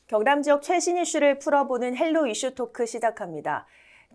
경남 지역 최신 이슈를 풀어보는 헬로 이슈 토크 시작합니다.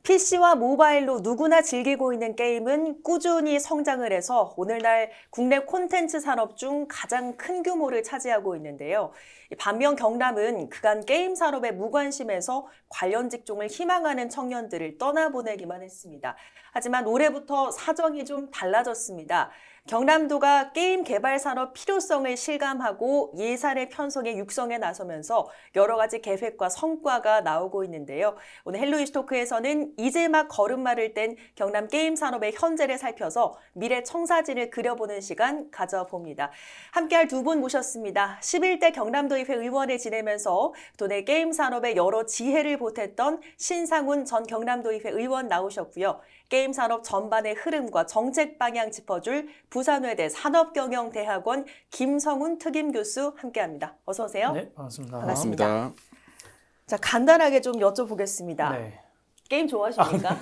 PC와 모바일로 누구나 즐기고 있는 게임은 꾸준히 성장을 해서 오늘날 국내 콘텐츠 산업 중 가장 큰 규모를 차지하고 있는데요. 반면 경남은 그간 게임 산업에 무관심해서 관련 직종을 희망하는 청년들을 떠나보내기만 했습니다. 하지만 올해부터 사정이 좀 달라졌습니다. 경남도가 게임 개발 산업 필요성을 실감하고 예산의 편성에 육성에 나서면서 여러 가지 계획과 성과가 나오고 있는데요. 오늘 헬로 이슈 토크에서는 이제 막 걸음마를 뗀 경남 게임 산업의 현재를 살펴서 미래 청사진을 그려보는 시간 가져봅니다. 함께할 두 분 모셨습니다. 11대 경남도의회 의원을 지내면서 도내 게임 산업의 여러 지혜를 보탰던 신상훈 전 경남도의회 의원 나오셨고요. 게임 산업 전반의 흐름과 정책 방향 짚어줄 부산외대 산업경영대학원 김성훈 특임 교수 함께합니다. 어서 오세요. 네, 반갑습니다. 반갑습니다. 자, 간단하게 좀 여쭤보겠습니다. 네. 게임 좋아하십니까?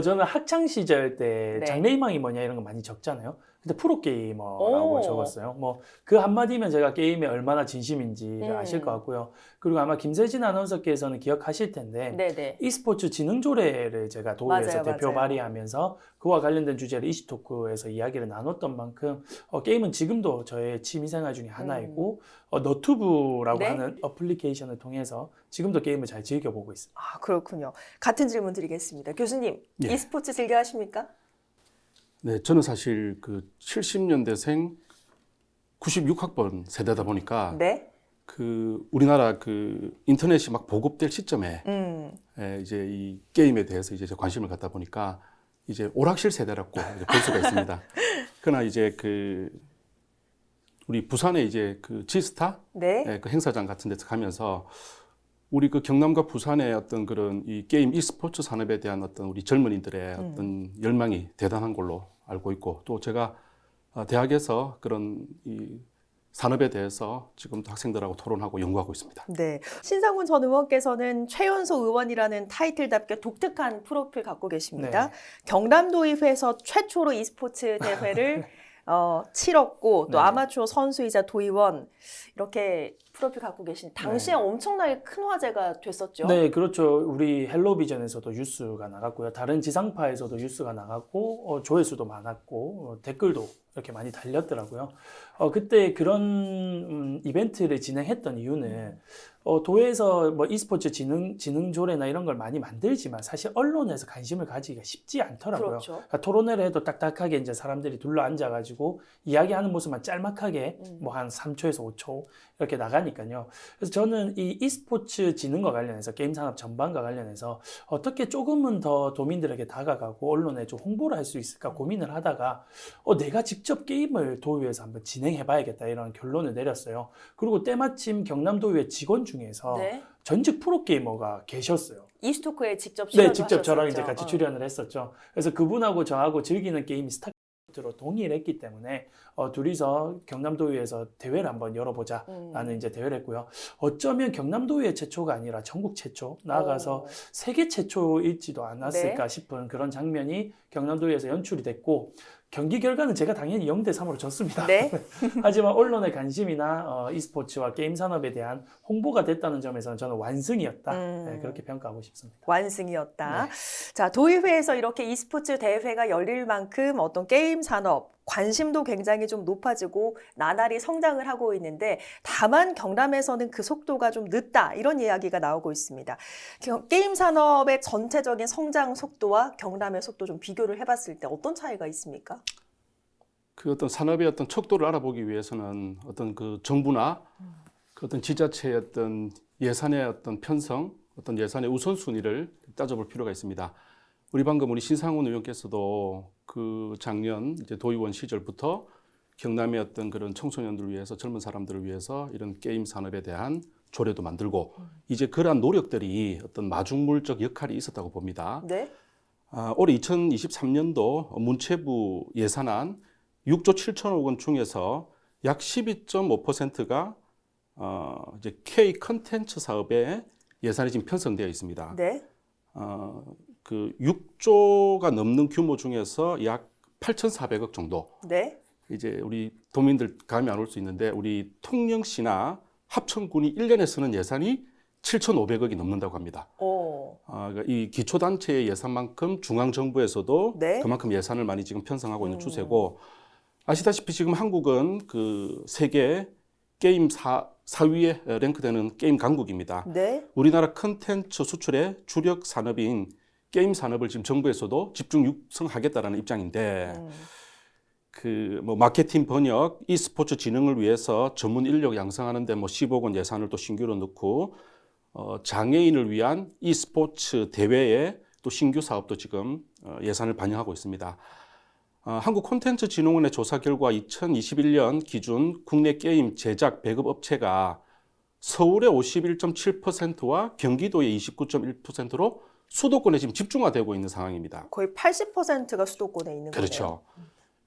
저는 학창 시절 때 네. 장래희망이 뭐냐 이런 거 많이 적잖아요. 근데 프로게이머라고 오. 적었어요. 뭐 그 한마디면 제가 게임에 얼마나 진심인지 아실 것 같고요. 그리고 아마 김세진 아나운서께서는 기억하실 텐데 네네. e스포츠 진흥조례를 제가 도의회에서 맞아요, 대표 맞아요. 발의하면서 그와 관련된 주제를 이슈토크에서 이야기를 나눴던 만큼 게임은 지금도 저의 취미생활 중에 하나이고 너튜브라고 네? 하는 어플리케이션을 통해서 지금도 게임을 잘 즐겨보고 있습니다. 아, 그렇군요. 같은 질문 드리겠습니다. 교수님, 예. e스포츠 즐겨 하십니까? 네, 저는 사실 그 70년대생 96학번 세대다 보니까 네. 그 우리나라 그 인터넷이 막 보급될 시점에 이제 이 게임에 대해서 이제 관심을 갖다 보니까 이제 오락실 세대라고 이제 볼 수가 있습니다. 그러나 이제 그 우리 부산에 이제 그 지스타 네. 그 행사장 같은 데서 가면서 우리 그 경남과 부산의 어떤 그런 이 게임 e스포츠 산업에 대한 어떤 우리 젊은이들의 어떤 열망이 대단한 걸로 알고 있고, 또 제가 대학에서 그런 이 산업에 대해서 지금도 학생들하고 토론하고 연구하고 있습니다. 네. 신상훈 전 의원께서는 최연소 의원이라는 타이틀답게 독특한 프로필 갖고 계십니다. 네. 경남도의회에서 최초로 e스포츠 대회를 치렀고 또 네. 아마추어 선수이자 도의원 이렇게 프로필 갖고 계신 당시에 네. 엄청나게 큰 화제가 됐었죠. 네, 그렇죠. 우리 헬로비전에서도 뉴스가 나갔고요. 다른 지상파에서도 뉴스가 나갔고, 조회수도 많았고, 댓글도 이렇게 많이 달렸더라고요. 그때 그런 이벤트를 진행했던 이유는 도에서 뭐 e스포츠 진흥조례나 이런 걸 많이 만들지만 사실 언론에서 관심을 가지기가 쉽지 않더라고요. 그렇죠. 그러니까 토론회를 해도 딱딱하게 이제 사람들이 둘러 앉아가지고 이야기하는 모습만 짤막하게 뭐 한 3초에서 5초 이렇게 나가니까요. 그래서 저는 이 e스포츠 진흥과 관련해서 게임 산업 전반과 관련해서 어떻게 조금은 더 도민들에게 다가가고 언론에 좀 홍보를 할 수 있을까 고민을 하다가 내가 직접 게임을 도의회에서 한번 진행해봐야겠다 이런 결론을 내렸어요. 그리고 때마침 경남도의회 직원 중에서 네. 전직 프로게이머가 계셨어요. 이슈토크에 직접 네, 출연을 직접 저랑 하셨었죠. 이제 같이 출연을 했었죠. 그래서 그분하고 저하고 즐기는 게임이 스타크래프트로 동일했기 때문에 둘이서 경남도의회에서 대회를 한번 열어보자라는 이제 대회를 했고요. 어쩌면 경남도의회 최초가 아니라 전국 최초, 나아가서 세계 최초일지도 않았을까 네. 싶은 그런 장면이 경남도의회에서 연출이 됐고, 경기 결과는 제가 당연히 0대3으로 졌습니다. 네. 하지만 언론의 관심이나 e스포츠와 게임 산업에 대한 홍보가 됐다는 점에서는 저는 완승이었다. 네, 그렇게 평가하고 싶습니다. 완승이었다. 네. 자, 도의회에서 이렇게 e스포츠 대회가 열릴 만큼 어떤 게임 산업 관심도 굉장히 좀 높아지고 나날이 성장을 하고 있는데, 다만 경남에서는 그 속도가 좀 늦다 이런 이야기가 나오고 있습니다. 게임 산업의 전체적인 성장 속도와 경남의 속도 좀 비교를 해봤을 때 어떤 차이가 있습니까? 그 어떤 산업의 어떤 척도를 알아보기 위해서는 어떤 그 정부나 그 어떤 지자체의 어떤 예산의 어떤 편성, 어떤 예산의 우선순위를 따져볼 필요가 있습니다. 우리 방금 우리 신상훈 의원께서도 그 작년 이제 도의원 시절부터 경남의 어떤 그런 청소년들을 위해서, 젊은 사람들을 위해서 이런 게임 산업에 대한 조례도 만들고 이제 그러한 노력들이 어떤 마중물적 역할이 있었다고 봅니다. 네. 올해 2023년도 문체부 예산안 6조 7천억 원 중에서 약 12.5%가 이제 K 컨텐츠 사업에 예산이 지금 편성되어 있습니다. 네. 그 6조가 넘는 규모 중에서 약 8,400억 정도. 네. 이제 우리 도민들 감이 안 올 수 있는데 우리 통영시나 합천군이 1년에 쓰는 예산이 7,500억이 넘는다고 합니다. 그러니까 이 기초단체의 예산만큼 중앙정부에서도 네. 그만큼 예산을 많이 지금 편성하고 있는 추세고, 아시다시피 지금 한국은 그 세계 게임 4위에 랭크되는 게임 강국입니다. 네. 우리나라 컨텐츠 수출의 주력 산업인 게임 산업을 지금 정부에서도 집중 육성하겠다라는 입장인데, 그 뭐 마케팅 번역, e스포츠 진흥을 위해서 전문 인력 양성하는데 뭐 10억 원 예산을 또 신규로 넣고, 장애인을 위한 e스포츠 대회에 또 신규 사업도 지금 예산을 반영하고 있습니다. 한국 콘텐츠진흥원의 조사 결과 2021년 기준 국내 게임 제작 배급 업체가 서울의 51.7%와 경기도의 29.1%로 수도권에 지금 집중화되고 있는 상황입니다. 거의 80%가 수도권에 있는 거네요. 그렇죠.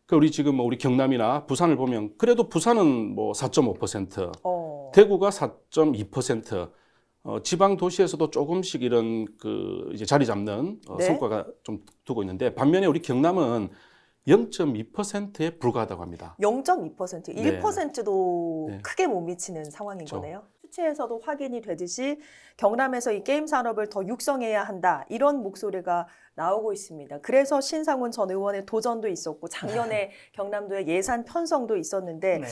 그 우리 지금 뭐 우리 경남이나 부산을 보면 그래도 부산은 뭐 4.5%, 대구가 4.2%, 지방 도시에서도 조금씩 이런 그 이제 자리 잡는 네. 성과가 좀 두고 있는데, 반면에 우리 경남은 0.2%에 불과하다고 합니다. 0.2%, 네. 1%도 네. 크게 못 미치는 상황인 그렇죠. 거네요. 수치에서도 확인이 되듯이 경남에서 이 게임 산업을 더 육성해야 한다, 이런 목소리가 나오고 있습니다. 그래서 신상훈 전 의원의 도전도 있었고 작년에 경남도의 예산 편성도 있었는데 네.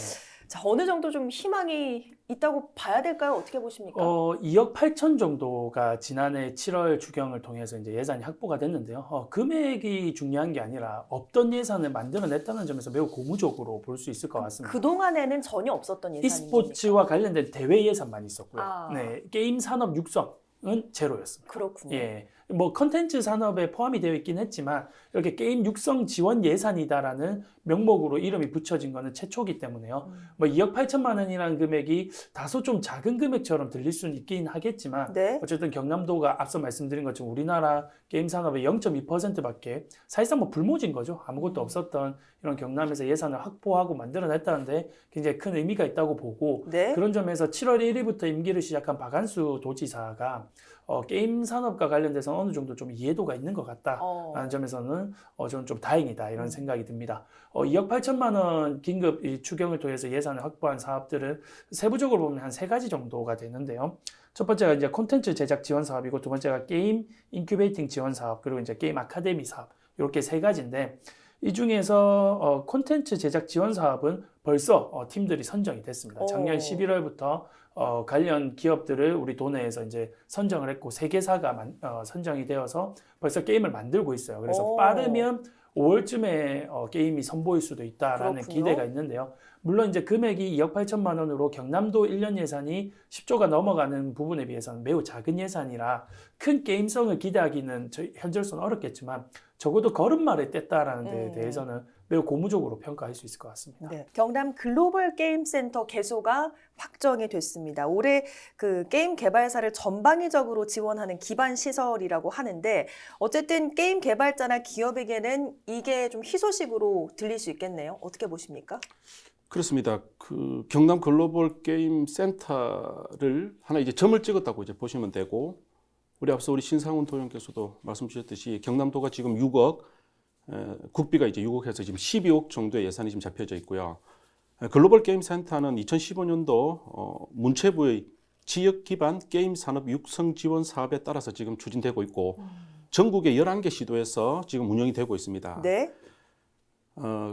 자, 어느 정도 좀 희망이 있다고 봐야 될까요? 어떻게 보십니까? 2억 8천 정도가 지난해 7월 추경을 통해서 이제 예산이 확보가 됐는데요. 금액이 중요한 게 아니라 없던 예산을 만들어냈다는 점에서 매우 고무적으로 볼 수 있을 것 같습니다. 그동안에는 전혀 없었던 예산인 e스포츠와 관련된 대회 예산만 있었고요. 아. 네, 게임 산업 육성은 제로였습니다. 그렇군요. 예, 뭐 컨텐츠 산업에 포함이 되어 있긴 했지만 이렇게 게임 육성 지원 예산이다라는 명목으로 이름이 붙여진 거는 최초기 때문에요. 뭐 2억 8천만 원이라는 금액이 다소 좀 작은 금액처럼 들릴 수는 있긴 하겠지만 네. 어쨌든 경남도가 앞서 말씀드린 것처럼 우리나라 게임 산업의 0.2%밖에 사실상 뭐 불모진 거죠. 아무것도 없었던 이런 경남에서 예산을 확보하고 만들어냈다는데 굉장히 큰 의미가 있다고 보고, 네. 그런 점에서 7월 1일부터 임기를 시작한 박한수 도지사가 게임 산업과 관련돼서 어느 정도 좀 이해도가 있는 것 같다라는 점에서는 저는 좀 다행이다 이런 생각이 듭니다. 2억 8천만 원 긴급 이 추경을 통해서 예산을 확보한 사업들은 세부적으로 보면 한 3가지 정도가 되는데요. 첫 번째가 이제 콘텐츠 제작 지원 사업이고, 두 번째가 게임 인큐베이팅 지원 사업, 그리고 이제 게임 아카데미 사업, 이렇게 3가지인데 이 중에서 콘텐츠 제작 지원 사업은 벌써 팀들이 선정이 됐습니다. 작년 11월부터 관련 기업들을 우리 도내에서 이제 선정을 했고 3개사가 선정이 되어서 벌써 게임을 만들고 있어요. 그래서 빠르면 5월쯤에 게임이 선보일 수도 있다라는 그렇군요. 기대가 있는데요. 물론 이제 금액이 2억 8천만 원으로 경남도 1년 예산이 10조가 넘어가는 부분에 비해서는 매우 작은 예산이라 큰 게임성을 기대하기는 현재로서는 어렵겠지만 적어도 걸음마를 뗐다라는 데에 대해서는 매우 고무적으로 평가할 수 있을 것 같습니다. 네. 경남 글로벌 게임 센터 개소가 확정이 됐습니다. 올해 그 게임 개발사를 전방위적으로 지원하는 기반 시설이라고 하는데 어쨌든 게임 개발자나 기업에게는 이게 좀 희소식으로 들릴 수 있겠네요. 어떻게 보십니까? 그렇습니다. 그 경남 글로벌 게임 센터를 하나 이제 점을 찍었다고 이제 보시면 되고, 우리 앞서 우리 신상훈 도의원께서도 말씀 주셨듯이 경남도가 지금 6억, 국비가 이제 6억 해서 지금 12억 정도의 예산이 지금 잡혀져 있고요. 글로벌 게임 센터는 2015년도 문체부의 지역 기반 게임 산업 육성 지원 사업에 따라서 지금 추진되고 있고, 전국의 11개 시도에서 지금 운영이 되고 있습니다. 네.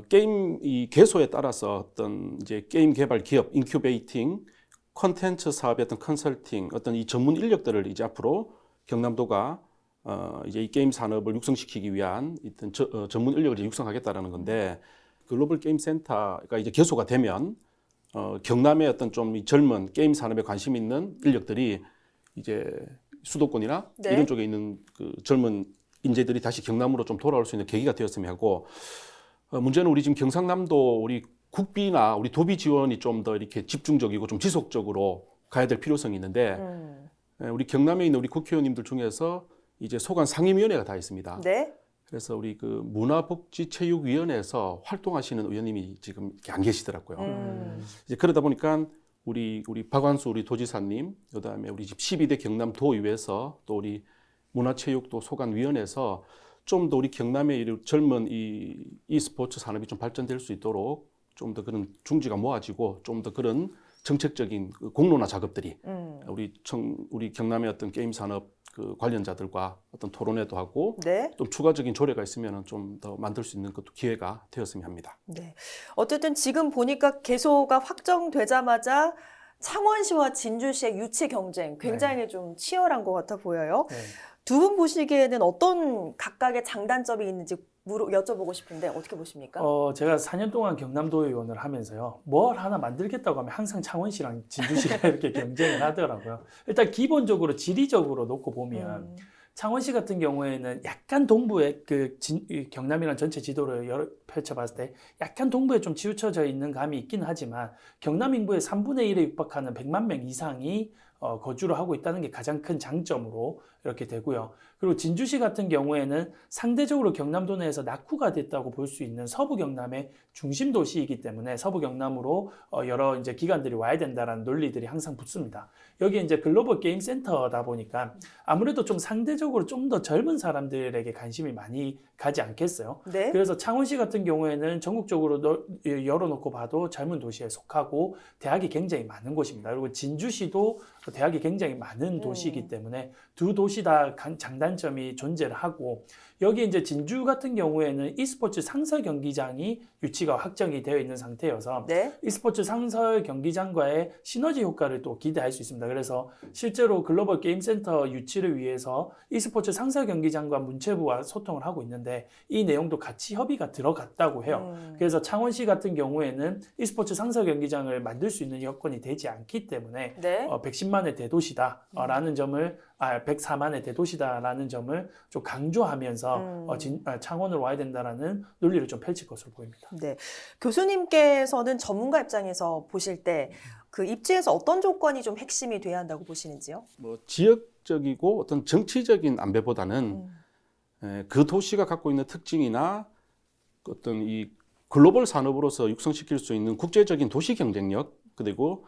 게임 이 개소에 따라서 어떤 이제 게임 개발 기업 인큐베이팅, 콘텐츠 사업의 어떤 컨설팅, 어떤 이 전문 인력들을 이제 앞으로 경남도가 이제 이 게임 산업을 육성시키기 위한 어떤 전문 인력을 이제 육성하겠다라는 건데, 글로벌 게임 센터가 이제 개소가 되면 경남의 어떤 좀 이 젊은 게임 산업에 관심 있는 인력들이 이제 수도권이나 네. 이런 쪽에 있는 그 젊은 인재들이 다시 경남으로 좀 돌아올 수 있는 계기가 되었으면 하고, 문제는 우리 지금 경상남도 우리 국비나 우리 도비 지원이 좀 더 이렇게 집중적이고 좀 지속적으로 가야 될 필요성이 있는데, 우리 경남에 있는 우리 국회의원님들 중에서 이제 소관 상임위원회가 다 있습니다. 네. 그래서 우리 그 문화복지체육위원회에서 활동하시는 의원님이 지금 이렇게 안 계시더라고요. 이제 그러다 보니까 우리 박완수 우리 도지사님, 그다음에 우리 집 12대 경남 도의회에서 또 우리 문화체육도 소관위원회에서 좀 더 우리 경남의 이 젊은 이 스포츠 산업이 좀 발전될 수 있도록 좀 더 그런 중지가 모아지고 좀 더 그런 정책적인 그 공론화 작업들이 우리 경남의 어떤 게임 산업 그 관련자들과 어떤 토론회도 하고 네. 좀 추가적인 조례가 있으면 좀 더 만들 수 있는 것도 기회가 되었으면 합니다. 네. 어쨌든 지금 보니까 개소가 확정되자마자 창원시와 진주시의 유치 경쟁 굉장히 좀 치열한 것 같아 보여요. 네. 두 분 보시기에는 어떤 각각의 장단점이 있는지 여쭤보고 싶은데 어떻게 보십니까? 제가 4년 동안 경남도 의원을 하면서요. 뭘 하나 만들겠다고 하면 항상 창원시랑 진주시가 이렇게 경쟁을 하더라고요. 일단 기본적으로 지리적으로 놓고 보면 창원시 같은 경우에는 약간 동부에 이 경남이랑 전체 지도를 펼쳐봤을 때 약간 동부에 좀 치우쳐져 있는 감이 있긴 하지만 경남 인구의 3분의 1에 육박하는 100만 명 이상이 거주를 하고 있다는 게 가장 큰 장점으로 이렇게 되고요. 그리고 진주시 같은 경우에는 상대적으로 경남도 내에서 낙후가 됐다고 볼 수 있는 서부 경남의 중심 도시이기 때문에 서부 경남으로 여러 이제 기관들이 와야 된다라는 논리들이 항상 붙습니다. 여기 이제 글로벌 게임 센터다 보니까 아무래도 좀 상대적으로 좀 더 젊은 사람들에게 관심이 많이 가지 않겠어요. 네. 그래서 창원시 같은 경우에는 전국적으로 열어놓고 봐도 젊은 도시에 속하고 대학이 굉장히 많은 곳입니다. 그리고 진주시도 대학이 굉장히 많은 도시이기 때문에 두 도시 다 장단점이 존재를 하고 여기 이제 진주 같은 경우에는 e스포츠 상설 경기장이 유치가 확정이 되어 있는 상태여서 네. e스포츠 상설 경기장과의 시너지 효과를 또 기대할 수 있습니다. 그래서 실제로 글로벌 게임 센터 유치를 위해서 e스포츠 상설 경기장과 문체부와 소통을 하고 있는데 이 내용도 같이 협의가 들어갔다고 해요. 그래서 창원시 같은 경우에는 e스포츠 상설 경기장을 만들 수 있는 여건이 되지 않기 때문에 네. 110만의 대도시다라는 점을 104만의 대도시다라는 점을 좀 강조하면서 창원으로 와야 된다라는 논리를 좀 펼칠 것으로 보입니다. 네. 교수님께서는 전문가 입장에서 보실 때 그 입지에서 어떤 조건이 좀 핵심이 돼야 한다고 보시는지요? 뭐 지역적이고 어떤 정치적인 안배보다는 그 도시가 갖고 있는 특징이나 어떤 이 글로벌 산업으로서 육성시킬 수 있는 국제적인 도시 경쟁력 그리고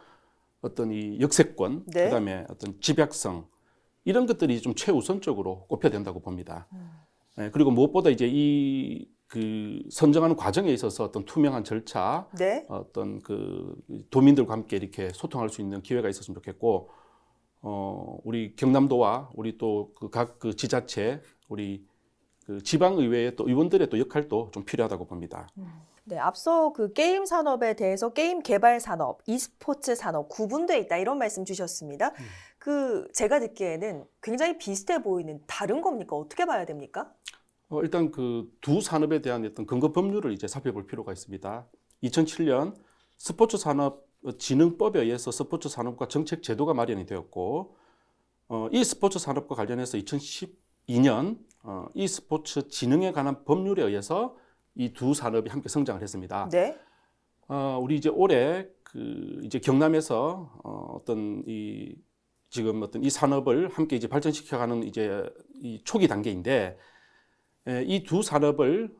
어떤 이 역세권, 네. 그다음에 어떤 집약성 이런 것들이 좀 최우선적으로 꼽혀야 된다고 봅니다. 그리고 무엇보다 이제 그 선정하는 과정에 있어서 어떤 투명한 절차, 네. 어떤 그 도민들과 함께 이렇게 소통할 수 있는 기회가 있었으면 좋겠고, 우리 경남도와 우리 또 그 각 그 지자체, 우리 그 지방의회의 또 의원들의 또 역할도 좀 필요하다고 봅니다. 네, 앞서 그 게임 산업에 대해서 게임 개발 산업, e스포츠 산업 구분돼 있다 이런 말씀 주셨습니다. 제가 듣기에는 굉장히 비슷해 보이는 다른 겁니까? 어떻게 봐야 됩니까? 일단 그 두 산업에 대한 어떤 근거 법률을 이제 살펴볼 필요가 있습니다. 2007년 스포츠 산업 진흥법에 의해서 스포츠 산업과 정책 제도가 마련이 되었고, 이 스포츠 산업과 관련해서 2012년 e스포츠 진흥에 관한 법률에 의해서 이 두 산업이 함께 성장을 했습니다. 네. 우리 이제 올해 이제 경남에서 지금 어떤 이 산업을 함께 이제 발전시켜가는 이제 이 초기 단계인데, 이 두 산업을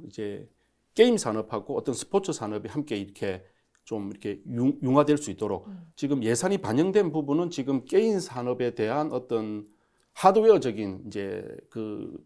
이제 게임 산업하고 어떤 스포츠 산업이 함께 이렇게 좀 이렇게 융화될 수 있도록 지금 예산이 반영된 부분은 지금 게임 산업에 대한 어떤 하드웨어적인 이제 그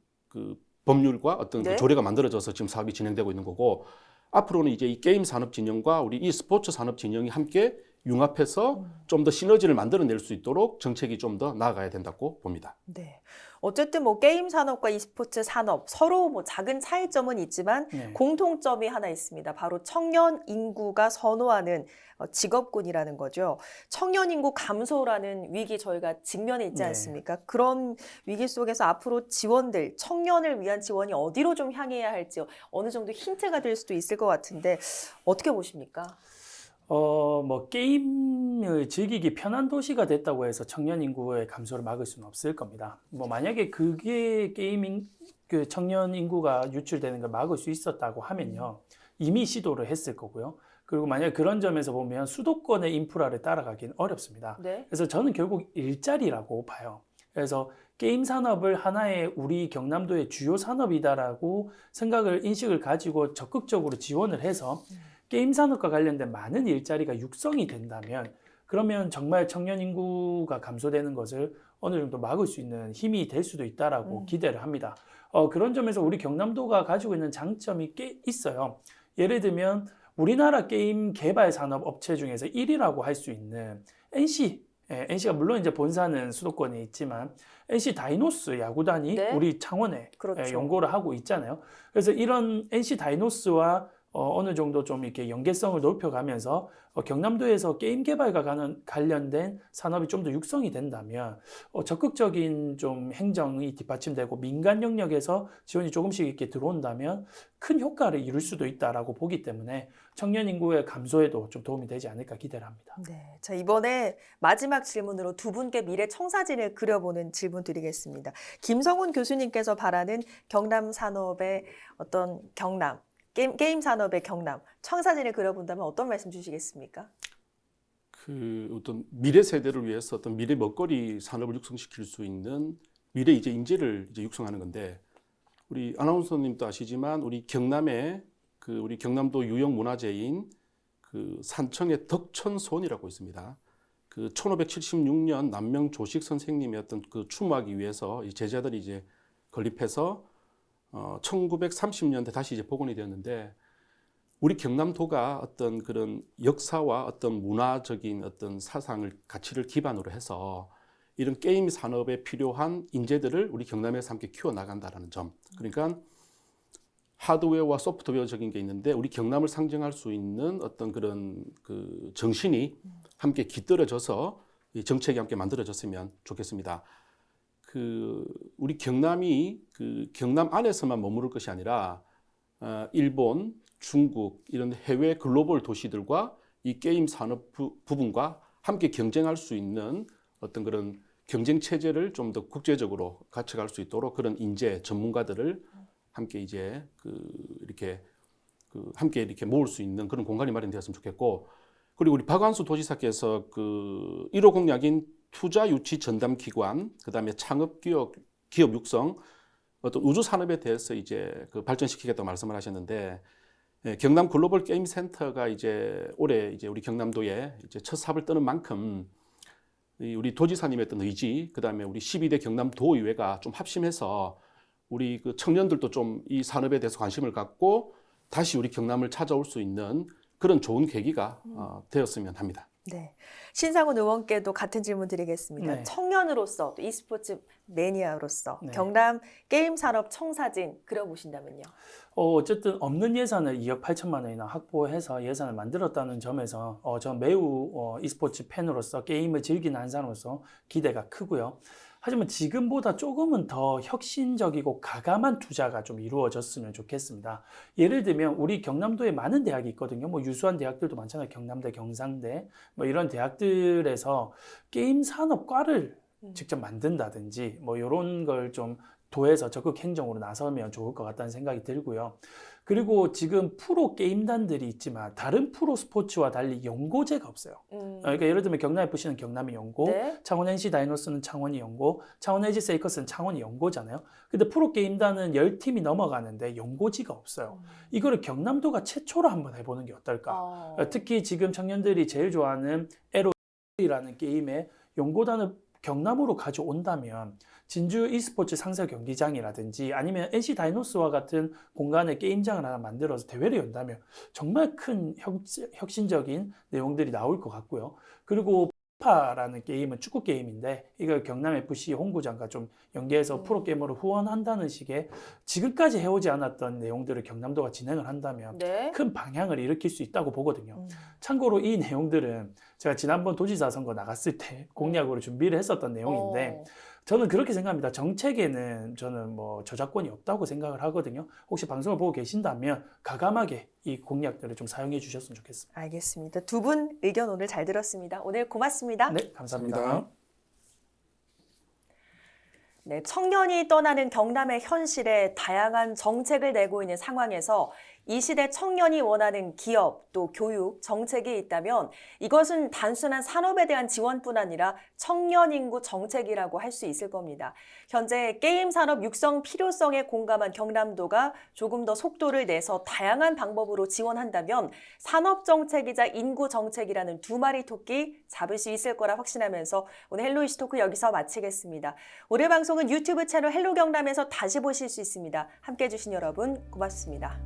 법률과 어떤 네. 그 조례가 만들어져서 지금 사업이 진행되고 있는 거고, 앞으로는 이제 이 게임 산업 진영과 우리 이 스포츠 산업 진영이 함께 융합해서 좀 더 시너지를 만들어낼 수 있도록 정책이 좀 더 나아가야 된다고 봅니다. 네. 어쨌든 뭐 게임 산업과 e스포츠 산업 서로 뭐 작은 차이점은 있지만 네. 공통점이 하나 있습니다. 바로 청년 인구가 선호하는 직업군이라는 거죠. 청년 인구 감소라는 위기 저희가 직면해 있지 네. 않습니까? 그런 위기 속에서 앞으로 지원들, 청년을 위한 지원이 어디로 좀 향해야 할지 어느 정도 힌트가 될 수도 있을 것 같은데 어떻게 보십니까? 뭐 게임을 즐기기 편한 도시가 됐다고 해서 청년 인구의 감소를 막을 수는 없을 겁니다. 뭐 만약에 그게 그 청년 인구가 유출되는 걸 막을 수 있었다고 하면요, 이미 시도를 했을 거고요. 그리고 만약에 그런 점에서 보면 수도권의 인프라를 따라가기는 어렵습니다. 네. 그래서 저는 결국 일자리라고 봐요. 그래서 게임 산업을 하나의 우리 경남도의 주요 산업이다라고 인식을 가지고 적극적으로 지원을 해서 게임 산업과 관련된 많은 일자리가 육성이 된다면 그러면 정말 청년 인구가 감소되는 것을 어느 정도 막을 수 있는 힘이 될 수도 있다라고 기대를 합니다. 그런 점에서 우리 경남도가 가지고 있는 장점이 꽤 있어요. 예를 들면 우리나라 게임 개발 산업 업체 중에서 1위라고 할 수 있는 NC, NC가 물론 이제 본사는 수도권에 있지만 NC 다이노스 야구단이 네. 우리 창원에 그렇죠. 연고를 하고 있잖아요. 그래서 이런 NC 다이노스와 어느 정도 좀 이렇게 연계성을 높여가면서 경남도에서 게임 개발과 관련된 산업이 좀 더 육성이 된다면 적극적인 좀 행정이 뒷받침되고 민간 영역에서 지원이 조금씩 이렇게 들어온다면 큰 효과를 이룰 수도 있다라고 보기 때문에 청년 인구의 감소에도 좀 도움이 되지 않을까 기대를 합니다. 네, 자 이번에 마지막 질문으로 두 분께 미래 청사진을 그려보는 질문 드리겠습니다. 김성훈 교수님께서 바라는 경남 산업의 어떤 경남, 게임 산업의 경남, 청사진을 그려본다면 어떤 말씀 주시겠습니까? 그 어떤 미래 세대를 위해서 어떤 미래 먹거리 산업을 육성시킬 수 있는 미래 이제 인재를 이제 육성하는 건데, 우리 아나운서님도 아시지만 우리 경남에 우리 경남도 유형 문화재인 그 산청의 덕천손이라고 있습니다. 그 1576년 남명 조식 선생님의 어떤 그 추모하기 위해서 이 제자들이 이제 건립해서 1930년대 다시 이제 복원이 되었는데, 우리 경남도가 어떤 그런 역사와 어떤 문화적인 어떤 사상을 가치를 기반으로 해서 이런 게임 산업에 필요한 인재들을 우리 경남에서 함께 키워 나간다라는 점. 그러니까 하드웨어와 소프트웨어적인 게 있는데 우리 경남을 상징할 수 있는 어떤 그런 그 정신이 함께 깃들어져서 이 정책이 함께 만들어졌으면 좋겠습니다. 우리 경남이 경남 안에서만 머무를 것이 아니라 일본, 중국 이런 해외 글로벌 도시들과 이 게임 산업 부분과 함께 경쟁할 수 있는 어떤 그런 경쟁 체제를 좀 더 국제적으로 갖춰갈 수 있도록 그런 인재 전문가들을 함께 이제 함께 이렇게 모을 수 있는 그런 공간이 마련되었으면 좋겠고, 그리고 우리 박완수 도지사께서 1호 공약인 투자 유치 전담 기관, 그다음에 창업 기업 육성, 어떤 우주 산업에 대해서 이제 발전시키겠다고 말씀을 하셨는데, 경남 글로벌 게임 센터가 이제 올해 이제 우리 경남도에 이제 첫 삽을 뜨는 만큼 우리 도지사님의 어떤 의지, 그다음에 우리 12대 경남도의회가 좀 합심해서 우리 청년들도 좀 이 산업에 대해서 관심을 갖고 다시 우리 경남을 찾아올 수 있는 그런 좋은 계기가 되었으면 합니다. 네, 신상훈 의원께도 같은 질문 드리겠습니다. 네. 청년으로서 또 e스포츠 매니아로서 네. 경남 게임 산업 청사진 그려보신다면요? 어쨌든 없는 예산을 2억 8천만 원이나 확보해서 예산을 만들었다는 점에서 전 매우 e스포츠 팬으로서 게임을 즐기는 한 사람으로서 기대가 크고요. 하지만 지금보다 조금은 더 혁신적이고 가감한 투자가 좀 이루어졌으면 좋겠습니다. 예를 들면 우리 경남도에 많은 대학이 있거든요. 뭐 유수한 대학들도 많잖아요. 경남대, 경상대 뭐 이런 대학들에서 게임 산업과를 직접 만든다든지 뭐 이런 걸 좀 도에서 적극 행정으로 나서면 좋을 것 같다는 생각이 들고요. 그리고 지금 프로 게임단들이 있지만 다른 프로 스포츠와 달리 연고제가 없어요. 그러니까 예를 들면 경남FC는 경남이 연고, 네. 창원 NC 다이노스는 창원이 연고, 창원 LG 세이커스는 창원이 연고잖아요. 근데 프로 게임단은 10팀이 넘어가는데 연고지가 없어요. 이거를 경남도가 최초로 한번 해보는 게 어떨까? 특히 지금 청년들이 제일 좋아하는 LOL이라는 게임의 연고단을 경남으로 가져온다면 진주 e스포츠 상설 경기장이라든지 아니면 NC 다이노스와 같은 공간에 게임장을 하나 만들어서 대회를 연다면 정말 큰 혁신적인 내용들이 나올 것 같고요. 그리고 파라는 게임은 축구 게임인데 이걸 경남FC 홍구장과 좀 연계해서 프로게이머로 후원한다는 식의 지금까지 해오지 않았던 내용들을 경남도가 진행을 한다면 네. 큰 방향을 일으킬 수 있다고 보거든요. 참고로 이 내용들은 제가 지난번 도지사 선거 나갔을 때 공약으로 준비를 했었던 내용인데 저는 그렇게 생각합니다. 정책에는 저는 뭐 저작권이 없다고 생각을 하거든요. 혹시 방송을 보고 계신다면 가감하게 이 공약들을 좀 사용해 주셨으면 좋겠습니다. 알겠습니다. 두 분 의견 오늘 잘 들었습니다. 오늘 고맙습니다. 네, 감사합니다. 감사합니다. 네, 청년이 떠나는 경남의 현실에 다양한 정책을 내고 있는 상황에서 이 시대 청년이 원하는 기업, 또 교육, 정책이 있다면 이것은 단순한 산업에 대한 지원뿐 아니라 청년 인구 정책이라고 할 수 있을 겁니다. 현재 게임 산업 육성 필요성에 공감한 경남도가 조금 더 속도를 내서 다양한 방법으로 지원한다면 산업 정책이자 인구 정책이라는 두 마리 토끼 잡을 수 있을 거라 확신하면서 오늘 헬로 이슈 토크 여기서 마치겠습니다. 오늘 방송은 유튜브 채널 헬로 경남에서 다시 보실 수 있습니다. 함께해 주신 여러분 고맙습니다.